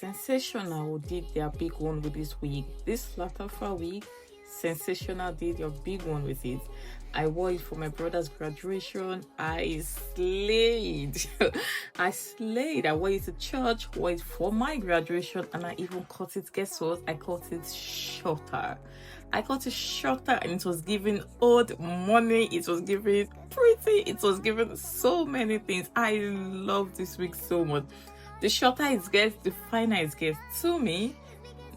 Sensational did their big one with this wig. This Latafa wig, Sensational did your big one with it. I wore it for my brother's graduation. I slayed. I slayed. I wore it to church, wore it for my graduation, and I even cut it. Guess what? I cut it shorter. I got it shorter, and it was giving old money. It was giving pretty. It was giving so many things. I love this wig so much. The shorter it gets, the finer it gets. To me,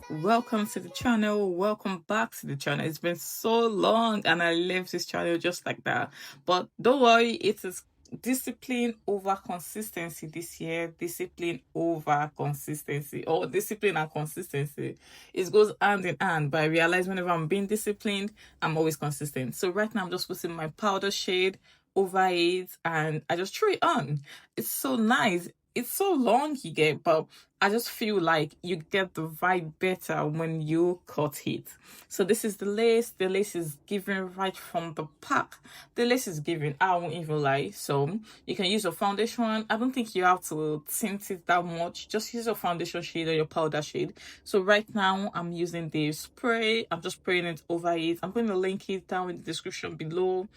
welcome to the channel. Welcome back to the channel. It's been so long and I left this channel just like that. But don't worry, it is discipline over consistency this year. Discipline over consistency, or discipline and consistency. It goes hand in hand, but I realize whenever I'm being disciplined, I'm always consistent. So right now I'm just putting my powder shade over it and I just threw it on. It's so nice. It's so long you get, but I just feel like you get the vibe better when you cut it. So this is the lace. The lace is given right from the pack. The lace is given, I won't even lie. So you can use your foundation. I don't think you have to tint it that much. Just use your foundation shade or your powder shade. So right now I'm using the spray. I'm just spraying it over it. I'm going to link it down in the description below,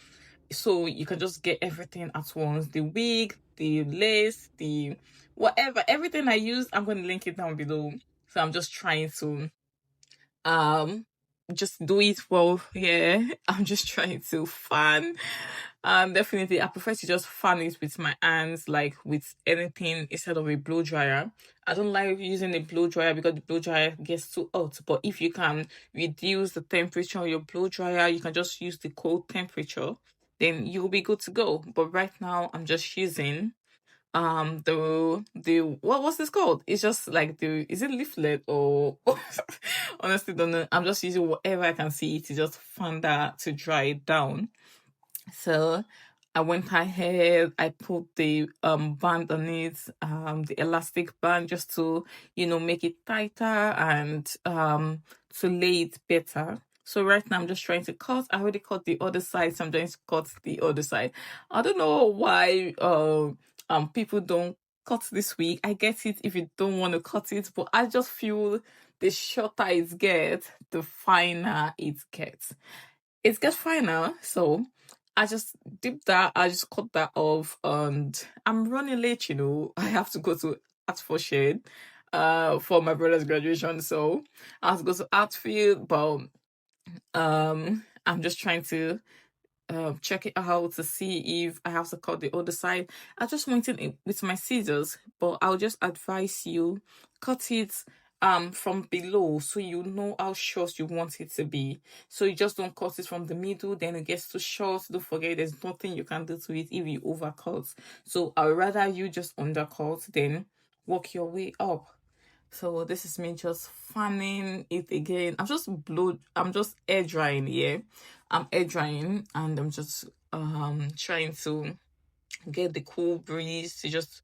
so you can just get everything at once. The wig, the lace, the whatever, everything I use, I'm going to link it down below. So I'm just trying to just do it well here. I'm just trying to fan. Definitely I prefer to just fan it with my hands, like with anything, instead of a blow dryer. I don't like using a blow dryer because the blow dryer gets too hot. But if you can reduce the temperature of your blow dryer, you can just use the cold temperature, then you'll be good to go. But right now I'm just using the what's this called? It's just like is it leaflet or honestly don't know. I'm just using whatever I can see to just fan that to dry it down. So I went ahead, I put the band on it, the elastic band, just to make it tighter and to lay it better. So right now I'm just trying to cut. I already cut the other side, so I'm trying to cut the other side. I don't know why people don't cut this wig. I get it if you don't want to cut it, but I just feel the shorter it gets, the finer it gets. It gets finer, so I just dip that. I just cut that off, and I'm running late. I have to go to Art for Shade, for my brother's graduation. So I have to go to Artfield, but I'm just trying to check it out to see if I have to cut the other side. I just went in with my scissors, but I'll just advise you cut it from below, so you know how short you want it to be. So you just don't cut it from the middle, then it gets too short. Don't forget, there's nothing you can do to it if you overcut. So I'd rather you just undercut, then work your way up. So this is me just fanning it again. I'm just air drying here. I'm air drying and I'm just trying to get the cool breeze to just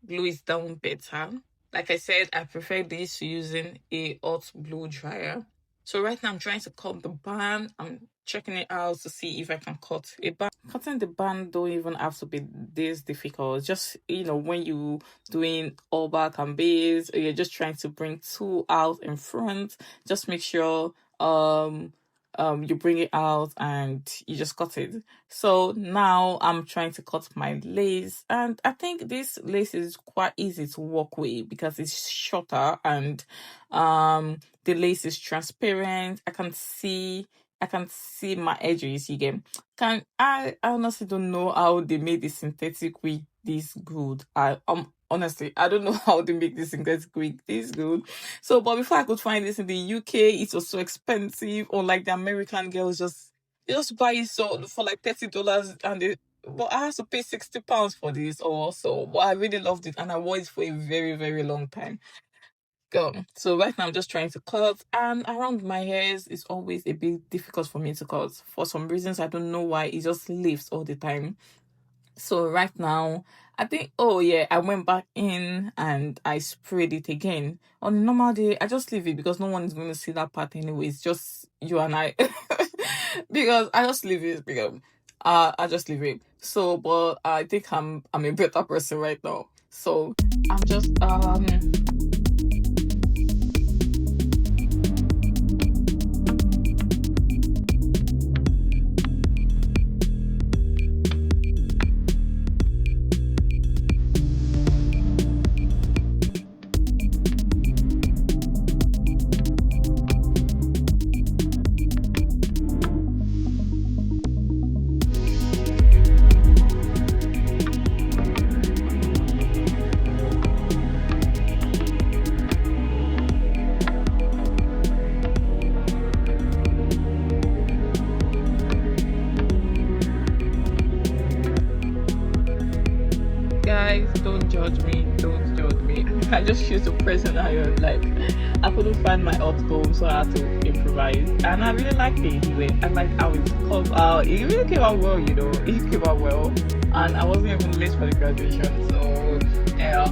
glue it down better. Like I said, I prefer this to using a hot blow dryer. So right now I'm trying to cut the band. I'm checking it out to see if I can cut a band. Cutting the band don't even have to be this difficult. Just when you doing all back and base, or you're just trying to bring two out in front, just make sure you bring it out and you just cut it. So now I'm trying to cut my lace, and I think this lace is quite easy to work with because it's shorter and the lace is transparent. I can see my edges. You get. I honestly don't know how they made the synthetic wig this good. Honestly, I don't know how they make this synthetic wig this good. So, but before I could find this in the UK, it was so expensive. Unlike the American girls, you just buy it for like $30, and but I have to pay £60 for this also. But I really loved it, and I wore it for a very, very long time. So right now I'm just trying to cut, and around my hairs is always a bit difficult for me to cut. For some reasons, I don't know why, it just lifts all the time. So right now, I think, oh yeah, I went back in and I sprayed it again. On a normal day, I just leave it because no one is going to see that part anyway. It's just you and I. Because I just leave it because I just leave it. So, but I think I'm a better person right now. So I'm just to press an iron. Like, I couldn't find my hot comb, so I had to improvise. And I really liked it anyway. I liked how it come out. It really came out well, you know. It came out well. And I wasn't even late for the graduation, so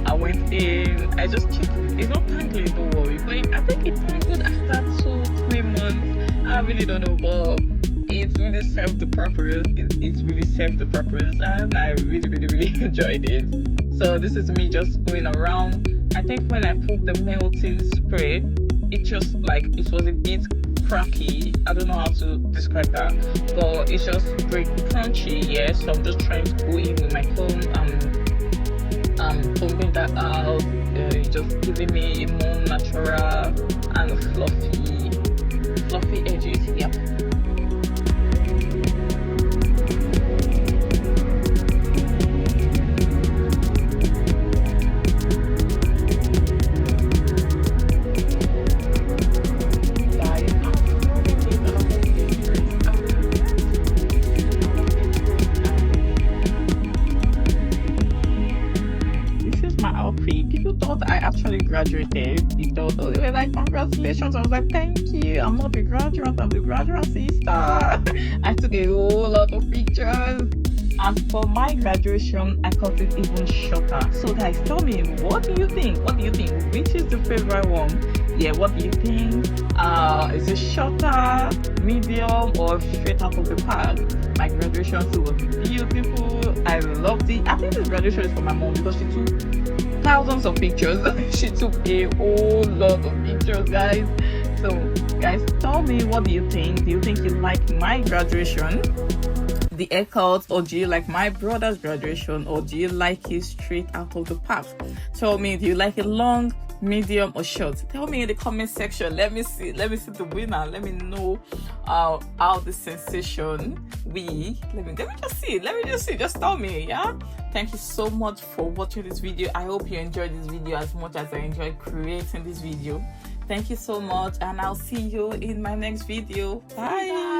I went in. I just checked. It's not tangling, don't worry. But I think it tangled after 2-3 months. I really don't know, but it really served the purpose. It really served the purpose, and I really enjoyed it. So this is me just going around. I think when I put the melting spray, it just like it was a bit cracky. I don't know how to describe that, but it's just very crunchy. Yeah, so I'm just trying to go in with my comb. Combing that out, just giving me a more natural and fluffy edges. Yep. People thought I actually graduated. They thought, oh, they were like, congratulations. I was like, thank you. I'm not the graduate, I'm the graduate sister. I took a whole lot of pictures. And for my graduation, I cut it even shorter. So guys, tell me, what do you think? What do you think? Which is the favorite one? Yeah, what do you think? Is it shorter, medium, or straight out of the pack? My graduation was beautiful. I loved it. I think this graduation is for my mom because she took thousands of pictures. She took a whole lot of pictures, guys. So guys, tell me, what do you think? Do you think you like my graduation, the haircut, or do you like my brother's graduation, or do you like it straight out of the pack? Tell me, do you like it long, medium, or short? Tell me in the comment section. Let me see the winner. Let me know how the sensation wig. Let me just see. Just tell me. Yeah, thank you so much for watching this video. I hope you enjoyed this video as much as I enjoyed creating this video. Thank you so much, and I'll see you in my next video. Bye.